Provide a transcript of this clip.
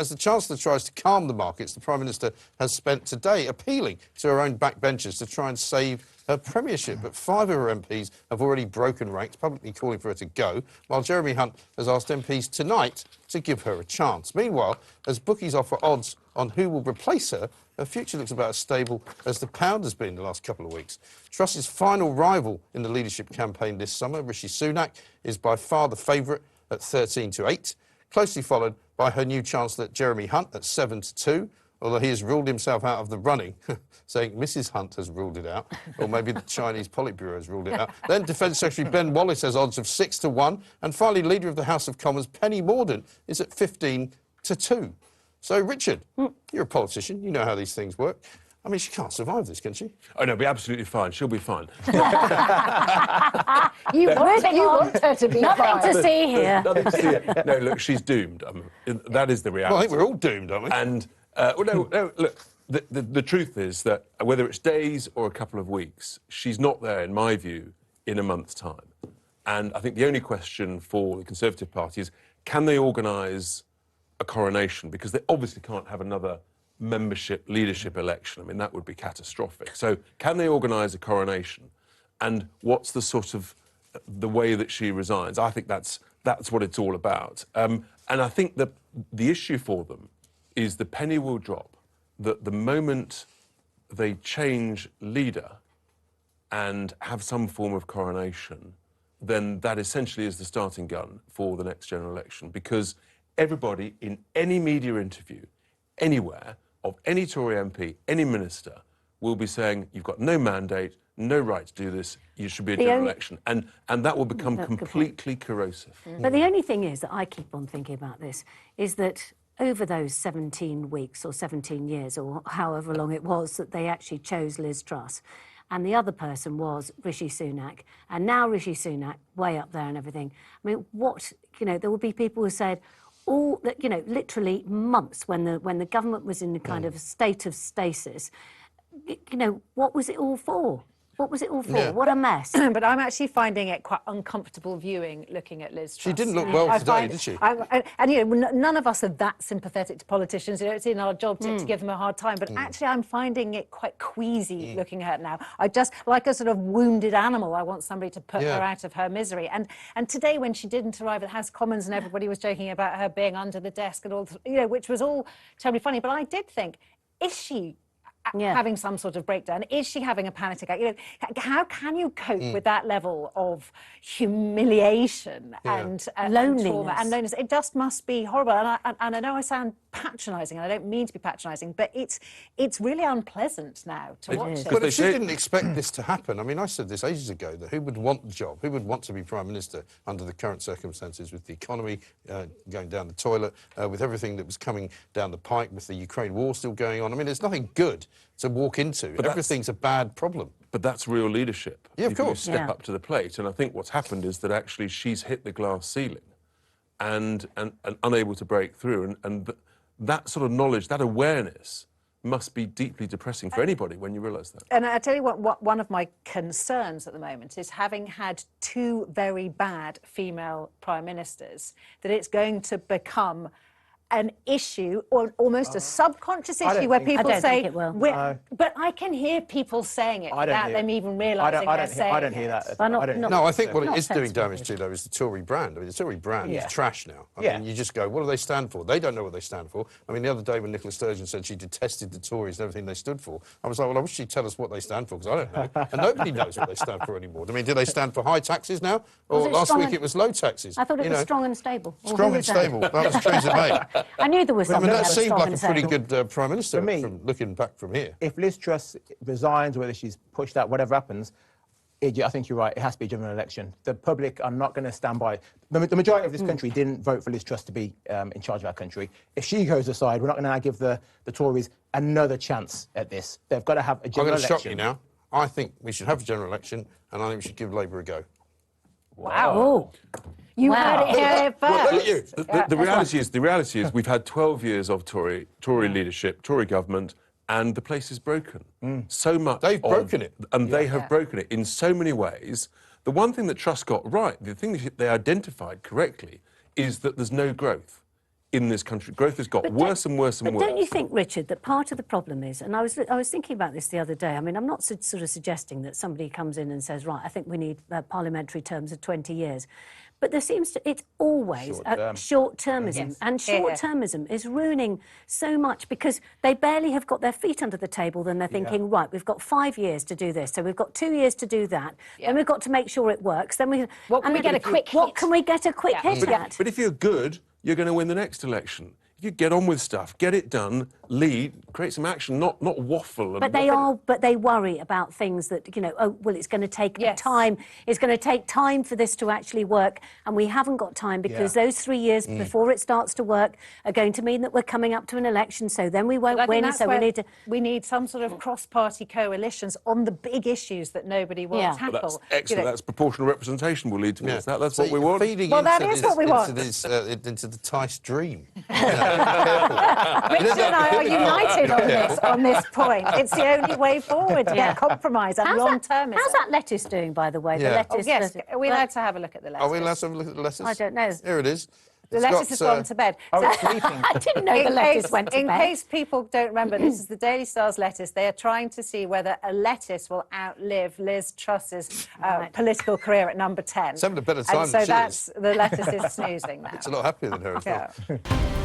as the Chancellor tries to calm the markets, the Prime Minister has spent today appealing to her own backbenchers to try and save her premiership. But 5 of her MPs have already broken ranks, publicly calling for her to go, while Jeremy Hunt has asked MPs tonight to give her a chance. Meanwhile, as bookies offer odds on who will replace her, her future looks about as stable as the pound has been the last couple of weeks. Truss's final rival in the leadership campaign this summer, Rishi Sunak, is by far the favourite at 13-8, closely followed by her new Chancellor Jeremy Hunt at 7-2, although he has ruled himself out of the running, saying Mrs Hunt has ruled it out, or maybe the Chinese Politburo has ruled it out. Then Defence Secretary Ben Wallace has odds of 6-1, and finally Leader of the House of Commons Penny Mordaunt is at 15-2. So, Richard, you're a politician, you know how these things work. I mean, she can't survive this, can she? Oh, no, be absolutely fine. She'll be fine. You want her to be Nothing fine. to see here. Nothing to see here. No, look, she's doomed. That is the reality. Well, I think we're all doomed, aren't we? And, no, look, the truth is that whether it's days or a couple of weeks, she's not there, in my view, in a month's time. And I think the only question for the Conservative Party is, can they organise a coronation? Because they obviously can't have another membership leadership election. I mean, that would be catastrophic. So can they organise a coronation? And what's the sort of the way that she resigns? I think that's what it's all about. And I think the issue for them is the penny will drop, that the moment they change leader and have some form of coronation, then that essentially is the starting gun for the next general election, because everybody in any media interview, anywhere, of any Tory MP, any minister, will be saying, you've got no mandate, no right to do this, you should be a general election. And that will become completely corrosive. But the only thing is that I keep on thinking about this, is that over those 17 weeks or 17 years or however long it was that they actually chose Liz Truss, and the other person was Rishi Sunak, and now Rishi Sunak, way up there and everything. I mean, there will be people who said, literally months when the government was in a kind of state of stasis, what was it all for? What was it all for? Yeah. What a mess. But I'm actually finding it quite uncomfortable viewing, looking at Liz Truss. She didn't look well today, did she? None of us are that sympathetic to politicians. It's in our job to give them a hard time. But actually, I'm finding it quite queasy looking at her now. I just, like a sort of wounded animal, I want somebody to put her out of her misery. And today, when she didn't arrive at House of Commons and everybody was joking about her being under the desk and all, which was all terribly funny. But I did think, is she having some sort of breakdown? Is she having a panic attack? How can you cope with that level of humiliation and loneliness? Trauma and loneliness? It just must be horrible. And I know I sound patronising, and I don't mean to be patronising, but it's really unpleasant now to watch it. But if she didn't expect this to happen, I mean, I said this ages ago, that who would want the job? Who would want to be Prime Minister under the current circumstances, with the economy going down the toilet, with everything that was coming down the pike, with the Ukraine war still going on? I mean, there's nothing good to walk into. But everything's a bad problem. But that's real leadership. Yeah, of course. You step up to the plate. And I think what's happened is that actually she's hit the glass ceiling and unable to break through. And that sort of knowledge, that awareness, must be deeply depressing for anybody when you realise that. And I tell you what, one of my concerns at the moment is, having had 2 very bad female prime ministers, that it's going to become an issue, or almost a subconscious issue, where people say, but I can hear people saying it without them even realising they're saying it. I don't hear that. No, I think what it is doing damage to, though, is the Tory brand. I mean, the Tory brand is trash now. I mean, you just go, what do they stand for? They don't know what they stand for. I mean, the other day when Nicola Sturgeon said she detested the Tories and everything they stood for, I was like, well, I wish she'd tell us what they stand for, because I don't know. And nobody knows what they stand for anymore. I mean, do they stand for high taxes now? Or last week it was low taxes? I thought it was strong and stable. Strong and stable. That was Theresa May. I knew there was something. I mean, that seemed like a pretty good Prime Minister for me, from looking back from here. If Liz Truss resigns, whether she's pushed out, whatever happens, I think you're right, it has to be a general election. The public are not going to stand by. The majority of this country didn't vote for Liz Truss to be in charge of our country. If she goes aside, we're not going to now give the Tories another chance at this. They've got to have a general election. I'm going to shock you now. I think we should have a general election, and I think we should give Labour a go. Wow. Oh. You heard it here first. Well, the reality is we've had 12 years of Tory leadership, Tory government, and the place is broken. So much. They've broken it. And they have broken it in so many ways. The one thing that Truss got right, the thing that they identified correctly, is that there's no growth. in this country. Growth has got worse and worse and but worse. don't you think, Richard, that part of the problem is, and I was thinking about this the other day, I mean, I'm not sort of suggesting that somebody comes in and says, right, I think we need parliamentary terms of 20 years. But there seems to, it's always short-termism. And short-termism is ruining so much because they barely have got their feet under the table, then they're thinking, right, we've got 5 years to do this, so we've got 2 years to do that, then we've got to make sure it works, then we... What can we get a quick hit? What can we get a quick hit at? But if you're good, you're going to win the next election. If you get on with stuff, get it done, lead, create some action, not waffle. But they worry about things that, you know, oh, well, it's going to take time. It's going to take time for this to actually work, and we haven't got time because those 3 years before it starts to work are going to mean that we're coming up to an election, so then we won't win, so we need some sort of cross-party coalitions on the big issues that nobody will tackle. Well, that's excellent. You know, that's proportional representation will lead to this. That's what we want. Well, that is what we want. Into the Tice dream. Richard and I are united on this point. It's the only way forward to get compromise and long-termism. How's that lettuce doing, by the way? The lettuce. Yes, are we allowed to have a look at the lettuce? Are we allowed to have a look at the lettuce? I don't know. Here it is. The lettuce has gone to bed. Oh, it's sleeping. I didn't know the lettuce went to bed. In case people don't remember, this is the Daily Star's lettuce. They are trying to see whether a lettuce will outlive Liz Truss's political career at number 10. It's having a better time and so than she is. the lettuce is snoozing now. It's a lot happier than her as well.